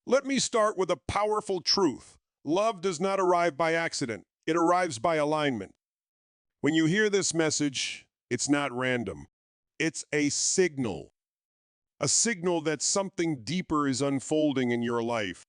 Let me start with a powerful truth. Love does not arrive by accident. It arrives by alignment. When you hear this message, it's not random. It's a signal that something deeper is unfolding in your life.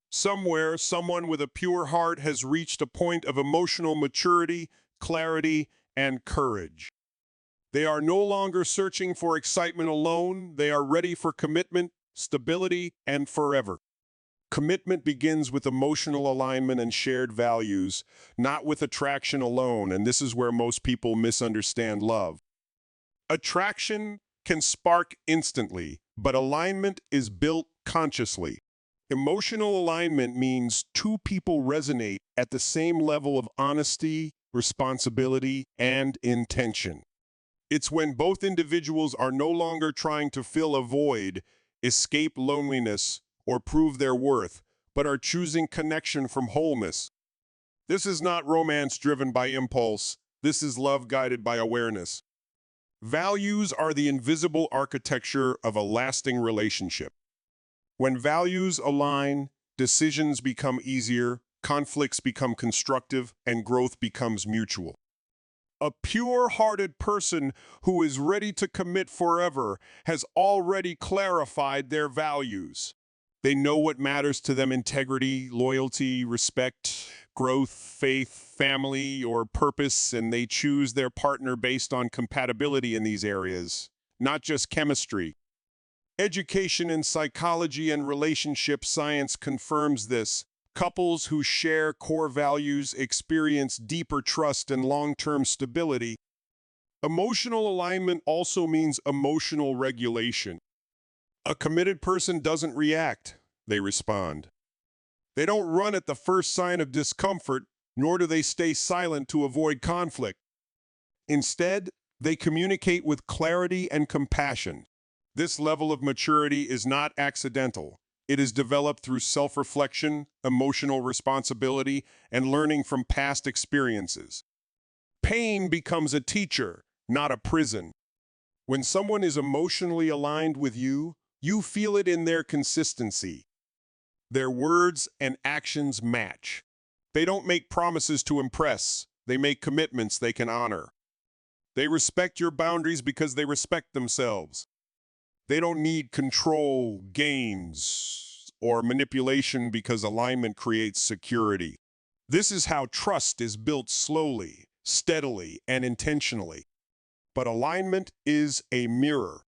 Somewhere, someone with a pure heart has reached a point of emotional maturity, clarity, and courage. They are no longer searching for excitement alone. They are ready for commitment, stability, and forever. Commitment begins with emotional alignment and shared values, not with attraction alone, and this is where most people misunderstand love. Attraction can spark instantly, but alignment is built consciously. Emotional alignment means two people resonate at the same level of honesty, responsibility, and intention. It's when both individuals are no longer trying to fill a void, escape loneliness, or prove their worth, but are choosing connection from wholeness. This is not romance driven by impulse. This is love guided by awareness. Values are the invisible architecture of a lasting relationship. When values align, decisions become easier, conflicts become constructive, and growth becomes mutual. A pure-hearted person who is ready to commit forever has already clarified their values. They know what matters to them: integrity, loyalty, respect, growth, faith, family, or purpose, and they choose their partner based on compatibility in these areas, not just chemistry. Education in psychology and relationship science confirms this. Couples who share core values experience deeper trust and long-term stability. Emotional alignment also means emotional regulation. A committed person doesn't react, they respond. They don't run at the first sign of discomfort, nor do they stay silent to avoid conflict. Instead, they communicate with clarity and compassion. This level of maturity is not accidental. It is developed through self-reflection, emotional responsibility, and learning from past experiences. Pain becomes a teacher, not a prison. When someone is emotionally aligned with you, you feel it in their consistency. Their words and actions match. They don't make promises to impress. They make commitments they can honor. They respect your boundaries because they respect themselves. They don't need control, games, or manipulation because alignment creates security. This is how trust is built slowly, steadily, and intentionally. But alignment is a mirror.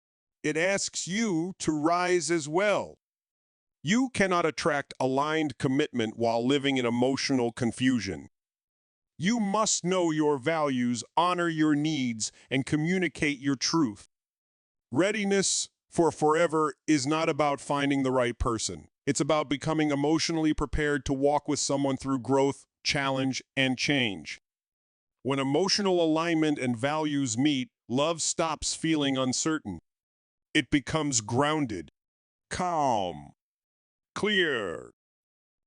It asks you to rise as well. You cannot attract aligned commitment while living in emotional confusion. You must know your values, honor your needs, and communicate your truth. Readiness for forever is not about finding the right person. It's about becoming emotionally prepared to walk with someone through growth, challenge, and change. When emotional alignment and values meet, love stops feeling uncertain. It becomes grounded, calm, clear.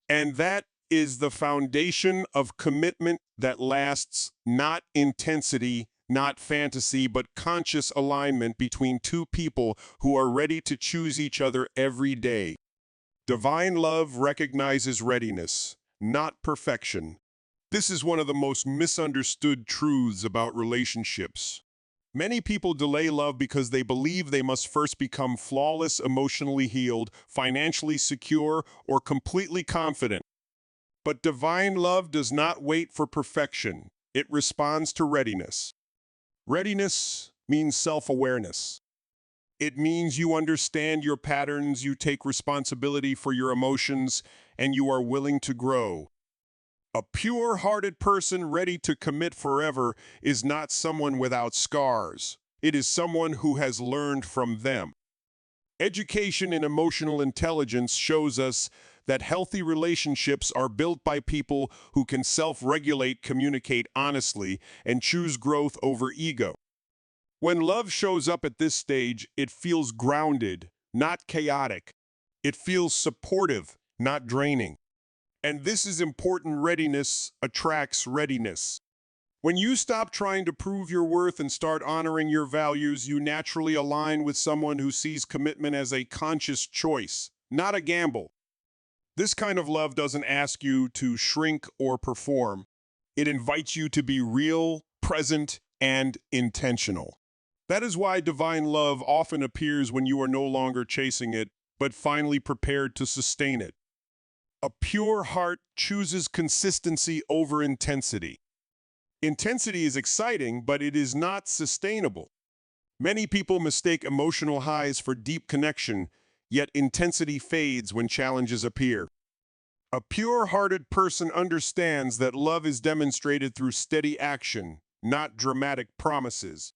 And that is the foundation of commitment that lasts, not intensity, not fantasy, but conscious alignment between two people who are ready to choose each other every day. Divine love recognizes readiness, not perfection. This is one of the most misunderstood truths about relationships. Many people delay love because they believe they must first become flawless, emotionally healed, financially secure, or completely confident. But divine love does not wait for perfection. It responds to readiness. Readiness means self-awareness. It means you understand your patterns, you take responsibility for your emotions, and you are willing to grow. A pure-hearted person ready to commit forever is not someone without scars. It is someone who has learned from them. Education in emotional intelligence shows us that healthy relationships are built by people who can self-regulate, communicate honestly, and choose growth over ego. When love shows up at this stage, it feels grounded, not chaotic. It feels supportive, not draining. And this is important. Readiness attracts readiness. When you stop trying to prove your worth and start honoring your values, you naturally align with someone who sees commitment as a conscious choice, not a gamble. This kind of love doesn't ask you to shrink or perform. It invites you to be real, present, and intentional. That is why divine love often appears when you are no longer chasing it, but finally prepared to sustain it. A pure heart chooses consistency over intensity. Intensity is exciting, but it is not sustainable. Many people mistake emotional highs for deep connection, yet intensity fades when challenges appear. A pure-hearted person understands that love is demonstrated through steady action, not dramatic promises.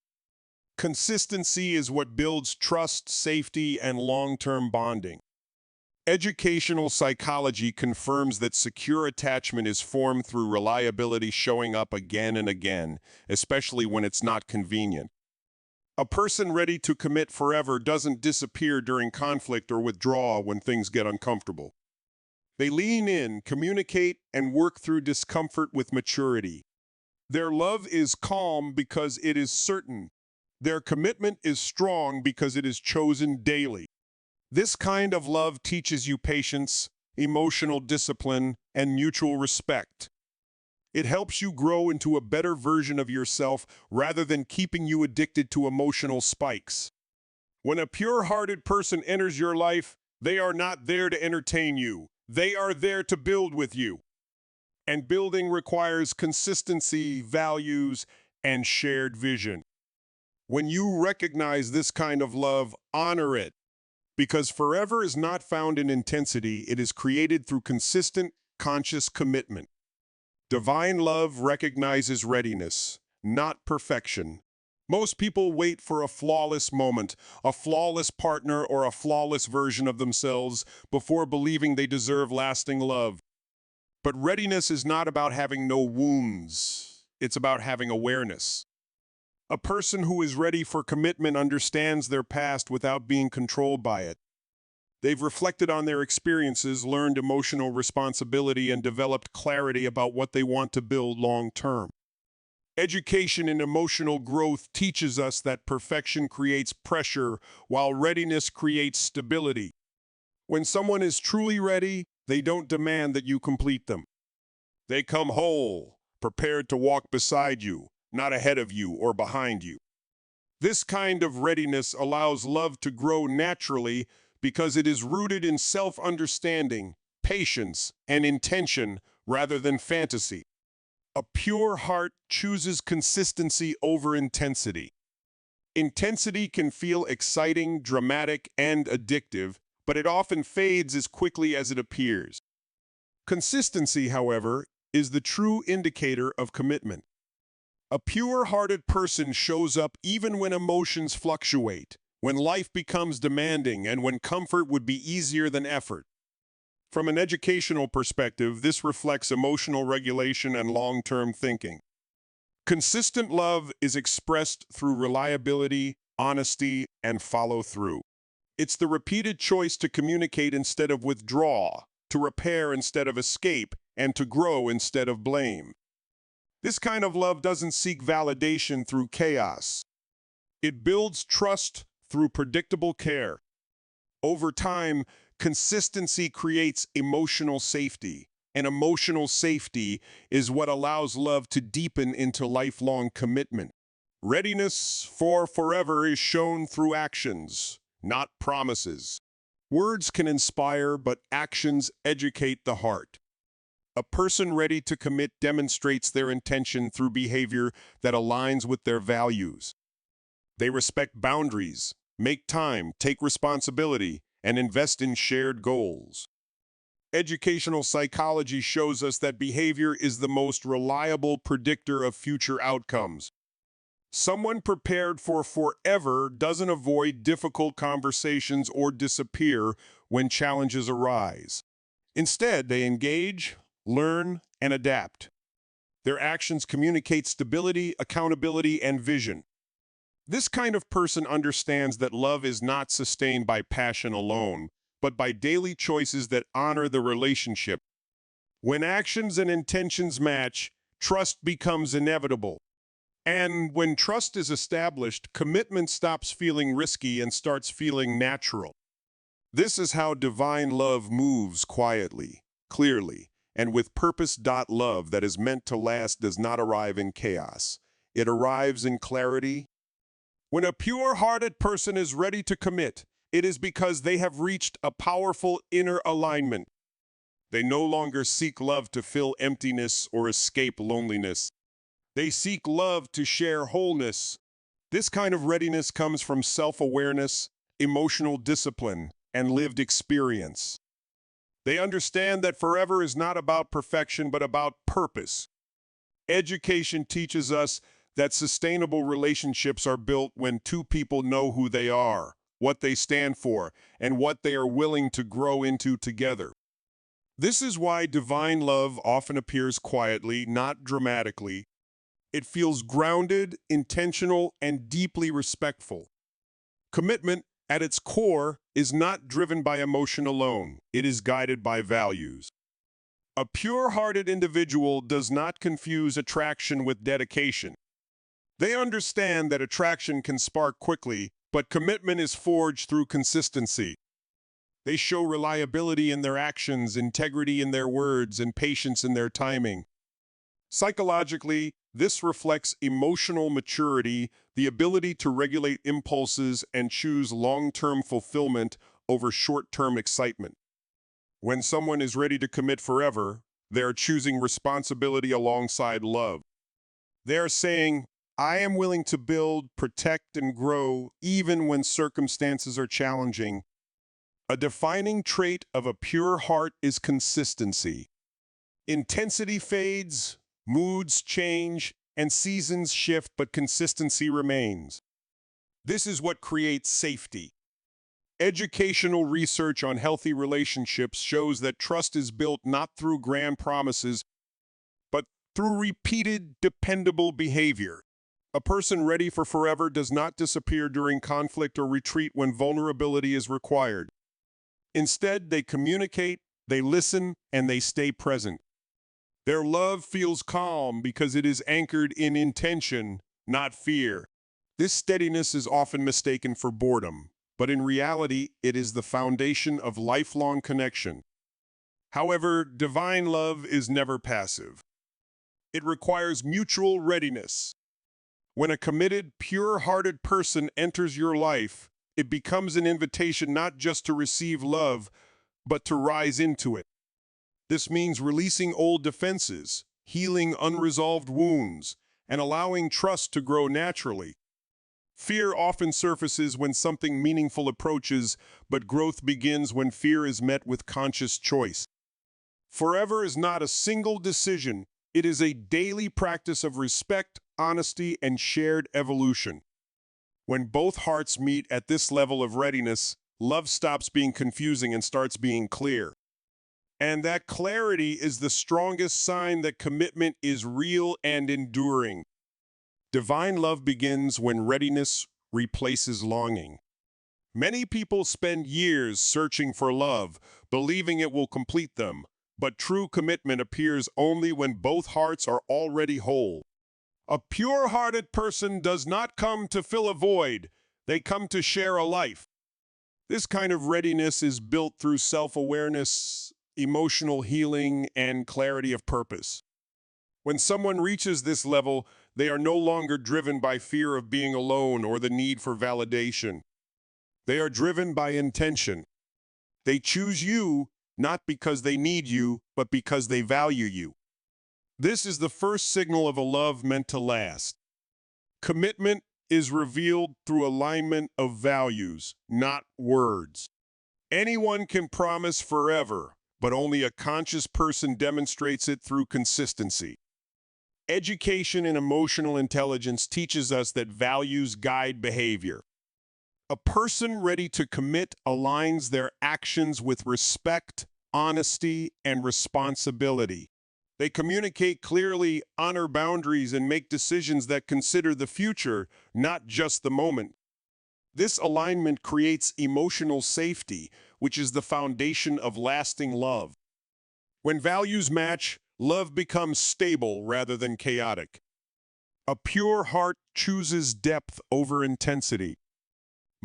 Consistency is what builds trust, safety, and long-term bonding. Educational psychology confirms that secure attachment is formed through reliability showing up again and again, especially when it's not convenient. A person ready to commit forever doesn't disappear during conflict or withdraw when things get uncomfortable. They lean in, communicate, and work through discomfort with maturity. Their love is calm because it is certain. Their commitment is strong because it is chosen daily. This kind of love teaches you patience, emotional discipline, and mutual respect. It helps you grow into a better version of yourself rather than keeping you addicted to emotional spikes. When a pure-hearted person enters your life, they are not there to entertain you. They are there to build with you. And building requires consistency, values, and shared vision. When you recognize this kind of love, honor it. Because forever is not found in intensity, it is created through consistent, conscious commitment. Divine love recognizes readiness, not perfection. Most people wait for a flawless moment, a flawless partner, or a flawless version of themselves before believing they deserve lasting love. But readiness is not about having no wounds. It's about having awareness. A person who is ready for commitment understands their past without being controlled by it. They've reflected on their experiences, learned emotional responsibility, and developed clarity about what they want to build long term. Education in emotional growth teaches us that perfection creates pressure, while readiness creates stability. When someone is truly ready, they don't demand that you complete them. They come whole, prepared to walk beside you, not ahead of you or behind you. This kind of readiness allows love to grow naturally because it is rooted in self-understanding, patience, and intention rather than fantasy. A pure heart chooses consistency over intensity. Intensity can feel exciting, dramatic, and addictive, but it often fades as quickly as it appears. Consistency, however, is the true indicator of commitment. A pure-hearted person shows up even when emotions fluctuate, when life becomes demanding, and when comfort would be easier than effort. From an educational perspective, this reflects emotional regulation and long-term thinking. Consistent love is expressed through reliability, honesty, and follow-through. It's the repeated choice to communicate instead of withdraw, to repair instead of escape, and to grow instead of blame. This kind of love doesn't seek validation through chaos. It builds trust through predictable care. Over time, consistency creates emotional safety, and emotional safety is what allows love to deepen into lifelong commitment. Readiness for forever is shown through actions, not promises. Words can inspire, but actions educate the heart. A person ready to commit demonstrates their intention through behavior that aligns with their values. They respect boundaries, make time, take responsibility, and invest in shared goals. Educational psychology shows us that behavior is the most reliable predictor of future outcomes. Someone prepared for forever doesn't avoid difficult conversations or disappear when challenges arise. Instead, they engage, learn, and adapt. Their actions communicate stability, accountability, and vision. This kind of person understands that love is not sustained by passion alone, but by daily choices that honor the relationship. When actions and intentions match, trust becomes inevitable. And when trust is established, commitment stops feeling risky and starts feeling natural. This is how divine love moves quietly, clearly, and with purpose. Love that is meant to last does not arrive in chaos. It arrives in clarity. When a pure-hearted person is ready to commit, it is because they have reached a powerful inner alignment. They no longer seek love to fill emptiness or escape loneliness. They seek love to share wholeness. This kind of readiness comes from self-awareness, emotional discipline, and lived experience. They understand that forever is not about perfection, but about purpose. Education teaches us that sustainable relationships are built when two people know who they are, what they stand for, and what they are willing to grow into together. This is why divine love often appears quietly, not dramatically. It feels grounded, intentional, and deeply respectful. Commitment, at its core, is not driven by emotion alone. It is guided by values. A pure-hearted individual does not confuse attraction with dedication. They understand that attraction can spark quickly, but commitment is forged through consistency. They show reliability in their actions, integrity in their words, and patience in their timing. Psychologically, this reflects emotional maturity, the ability to regulate impulses and choose long-term fulfillment over short-term excitement. When someone is ready to commit forever, they are choosing responsibility alongside love. They are saying, I am willing to build, protect, and grow even when circumstances are challenging. A defining trait of a pure heart is consistency. Intensity fades, moods change, and seasons shift, but consistency remains. This is what creates safety. Educational research on healthy relationships shows that trust is built not through grand promises, but through repeated, dependable behavior. A person ready for forever does not disappear during conflict or retreat when vulnerability is required. Instead, they communicate, they listen, and they stay present. Their love feels calm because it is anchored in intention, not fear. This steadiness is often mistaken for boredom, but in reality, it is the foundation of lifelong connection. However, divine love is never passive. It requires mutual readiness. When a committed, pure-hearted person enters your life, it becomes an invitation not just to receive love, but to rise into it. This means releasing old defenses, healing unresolved wounds, and allowing trust to grow naturally. Fear often surfaces when something meaningful approaches, but growth begins when fear is met with conscious choice. Forever is not a single decision. It is a daily practice of respect, honesty, and shared evolution. When both hearts meet at this level of readiness, love stops being confusing and starts being clear. And that clarity is the strongest sign that commitment is real and enduring. Divine love begins when readiness replaces longing. Many people spend years searching for love, believing it will complete them, but true commitment appears only when both hearts are already whole. A pure-hearted person does not come to fill a void, they come to share a life. This kind of readiness is built through self-awareness, emotional healing, and clarity of purpose. When someone reaches this level, they are no longer driven by fear of being alone or the need for validation. They are driven by intention. They choose you not because they need you, but because they value you. This is the first signal of a love meant to last. Commitment is revealed through alignment of values, not words. Anyone can promise forever, but only a conscious person demonstrates it through consistency. Education and emotional intelligence teaches us that values guide behavior. A person ready to commit aligns their actions with respect, honesty, and responsibility. They communicate clearly, honor boundaries, and make decisions that consider the future, not just the moment. This alignment creates emotional safety, which is the foundation of lasting love. When values match, love becomes stable rather than chaotic. A pure heart chooses depth over intensity.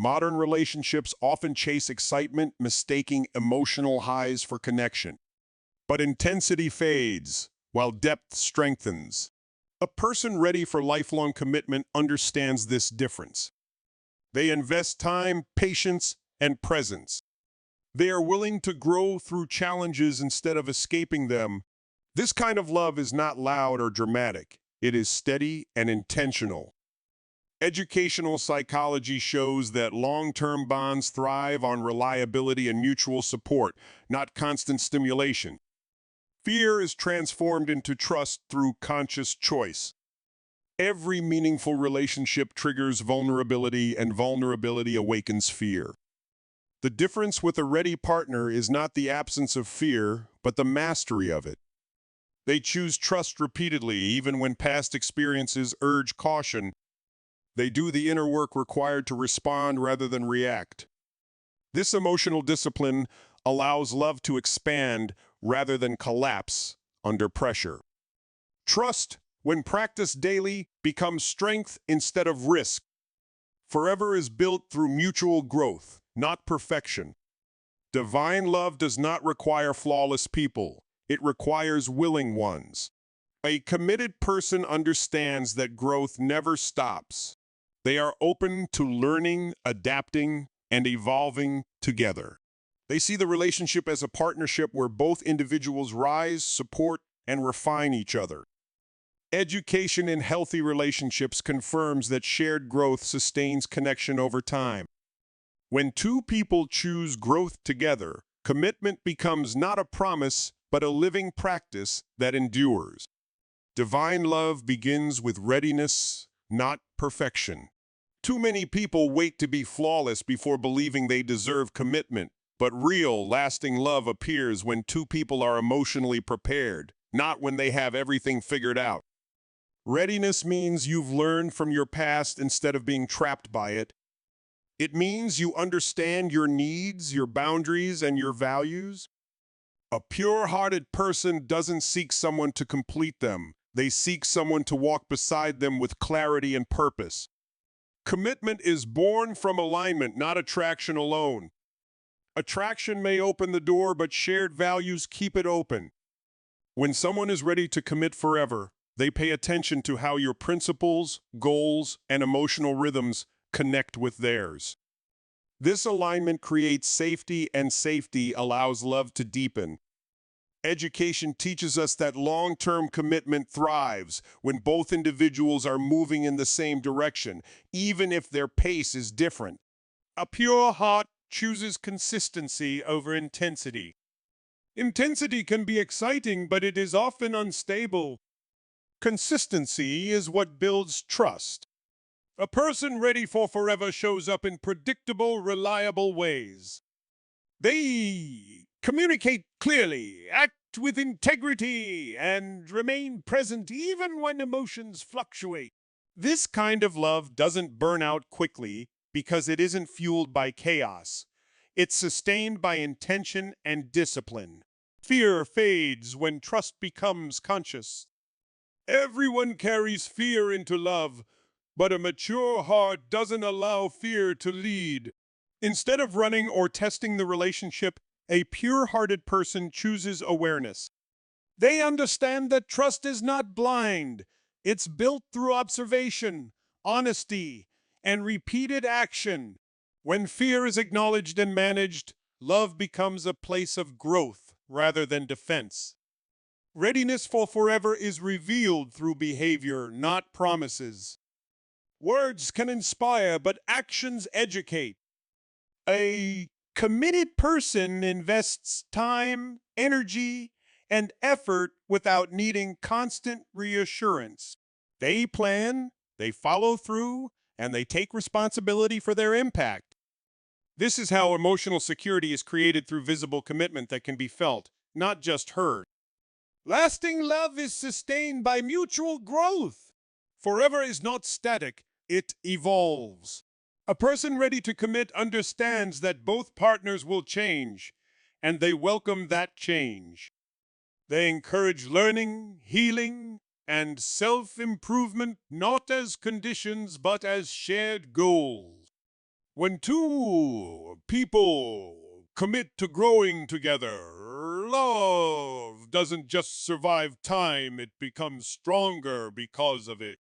Modern relationships often chase excitement, mistaking emotional highs for connection. But intensity fades, while depth strengthens. A person ready for lifelong commitment understands this difference. They invest time, patience, and presence. They are willing to grow through challenges instead of escaping them. This kind of love is not loud or dramatic. It is steady and intentional. Educational psychology shows that long-term bonds thrive on reliability and mutual support, not constant stimulation. Fear is transformed into trust through conscious choice. Every meaningful relationship triggers vulnerability, and vulnerability awakens fear. The difference with a ready partner is not the absence of fear, but the mastery of it. They choose trust repeatedly, even when past experiences urge caution. They do the inner work required to respond rather than react. This emotional discipline allows love to expand rather than collapse under pressure. Trust, when practiced daily, becomes strength instead of risk. Forever is built through mutual growth, not perfection. Divine love does not require flawless people. It requires willing ones. A committed person understands that growth never stops. They are open to learning, adapting, and evolving together. They see the relationship as a partnership where both individuals rise, support, and refine each other. Education in healthy relationships confirms that shared growth sustains connection over time. When two people choose growth together, commitment becomes not a promise, but a living practice that endures. Divine love begins with readiness, not perfection. Too many people wait to be flawless before believing they deserve commitment, but real, lasting love appears when two people are emotionally prepared, not when they have everything figured out. Readiness means you've learned from your past instead of being trapped by it. It means you understand your needs, your boundaries, and your values. A pure-hearted person doesn't seek someone to complete them. They seek someone to walk beside them with clarity and purpose. Commitment is born from alignment, not attraction alone. Attraction may open the door, but shared values keep it open. When someone is ready to commit forever, they pay attention to how your principles, goals, and emotional rhythms connect with theirs. This alignment creates safety, and safety allows love to deepen. Education teaches us that long-term commitment thrives when both individuals are moving in the same direction, even if their pace is different. A pure heart chooses consistency over intensity. Intensity can be exciting, but it is often unstable. Consistency is what builds trust. A person ready for forever shows up in predictable, reliable ways. They communicate clearly, act with integrity, and remain present even when emotions fluctuate. This kind of love doesn't burn out quickly because it isn't fueled by chaos. It's sustained by intention and discipline. Fear fades when trust becomes conscious. Everyone carries fear into love, but a mature heart doesn't allow fear to lead. Instead of running or testing the relationship, a pure-hearted person chooses awareness. They understand that trust is not blind. It's built through observation, honesty, and repeated action. When fear is acknowledged and managed, love becomes a place of growth rather than defense. Readiness for forever is revealed through behavior, not promises. Words can inspire, but actions educate. A committed person invests time, energy, and effort without needing constant reassurance. They plan, they follow through, and they take responsibility for their impact. This is how emotional security is created through visible commitment that can be felt, not just heard. Lasting love is sustained by mutual growth. Forever is not static, it evolves. A person ready to commit understands that both partners will change, and they welcome that change. They encourage learning, healing, and self-improvement not as conditions but as shared goals. When two people commit to growing together, love doesn't just survive time, it becomes stronger because of it.